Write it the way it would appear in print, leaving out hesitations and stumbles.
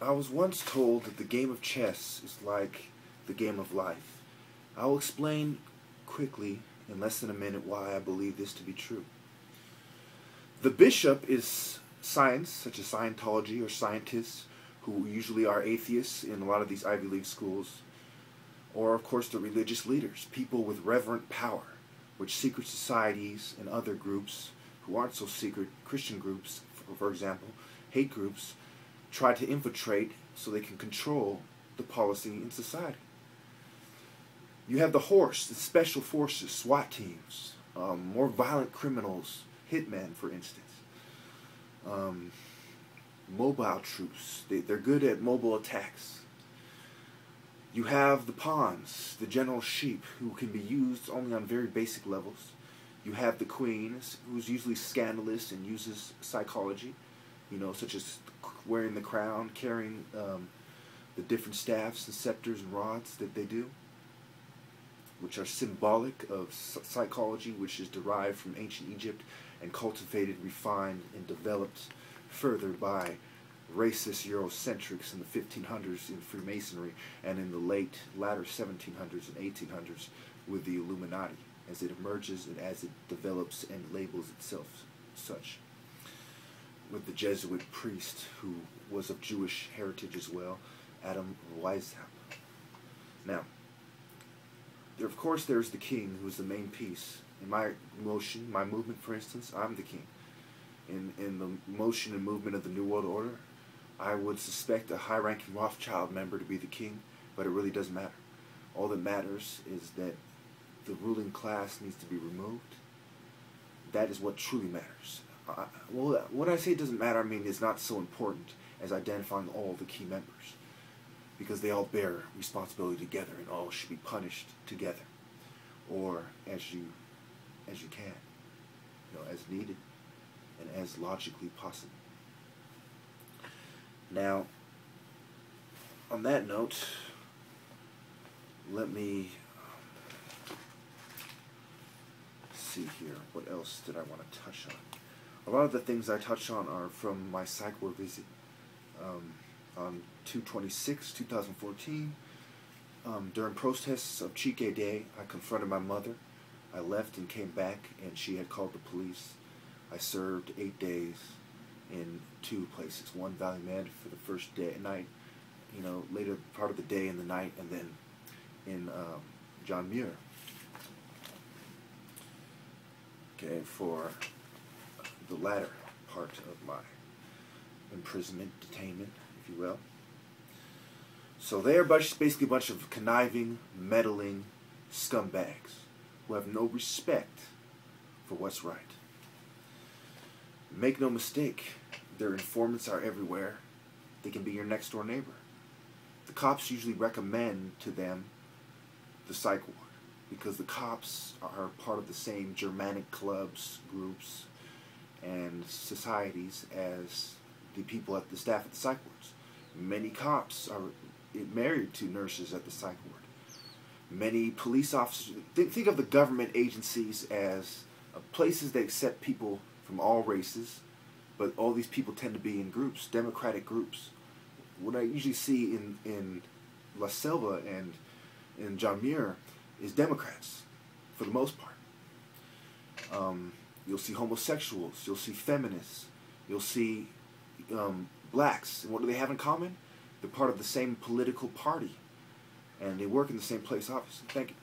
I was once told that the game of chess is like the game of life. I will explain quickly, in less than a minute, why I believe this to be true. The bishop is science, such as Scientology or scientists, who usually are atheists in a lot of these Ivy League schools. Or, of course, the religious leaders, people with reverent power, which secret societies and other groups who aren't so secret, Christian groups, for example, hate groups, try to infiltrate so they can control the policy in society. You have the horse, the special forces, SWAT teams, more violent criminals, hitmen, for instance. Mobile troops, they're good at mobile attacks. You have the pawns, the general sheep, who can be used only on very basic levels. You have the queen, who's usually scandalous and uses psychology, such as wearing the crown, carrying the different staffs and scepters and rods that they do, which are symbolic of psychology, which is derived from ancient Egypt and cultivated, refined, and developed further by racist Eurocentrics in the 1500s in Freemasonry and in the latter 1700s and 1800s with the Illuminati, as it emerges and as it develops and labels itself such, with the Jesuit priest who was of Jewish heritage as well, Adam Weishaupt. Now, of course there's the king, who is the main piece. In my motion, my movement, for instance, I'm the king. In the motion and movement of the New World Order, I would suspect a high-ranking Rothschild member to be the king, but it really doesn't matter. All that matters is that the ruling class needs to be removed. That is what truly matters. Well, when I say it doesn't matter, I mean it's not so important as identifying all the key members, because they all bear responsibility together and all should be punished together, or as you can, as needed and as logically possible. Now, on that note, let me see here. What else did I want to touch on? A lot of the things I touch on are from my psych ward visit on 2/26/2014. During protests of Chike Day, I confronted my mother. I left and came back, and she had called the police. I served 8 days in 2 places. One, Valley Med for the first day at night, later part of the day and the night, and then in John Muir. Okay, for the latter part of my imprisonment, detainment, if you will. So they are basically a bunch of conniving, meddling scumbags who have no respect for what's right. Make no mistake, their informants are everywhere. They can be your next door neighbor. The cops usually recommend to them the psych ward, because the cops are part of the same Germanic clubs, groups, and societies as the people at the staff at the psych wards. Many cops are married to nurses at the psych ward. Many police officers, think of the government agencies as places that accept people from all races, but all these people tend to be in groups, democratic groups. What I usually see in La Selva and in John Muir is Democrats, for the most part. You'll see homosexuals, you'll see feminists, you'll see blacks. And what do they have in common? They're part of the same political party, and they work in the same place, obviously. Thank you.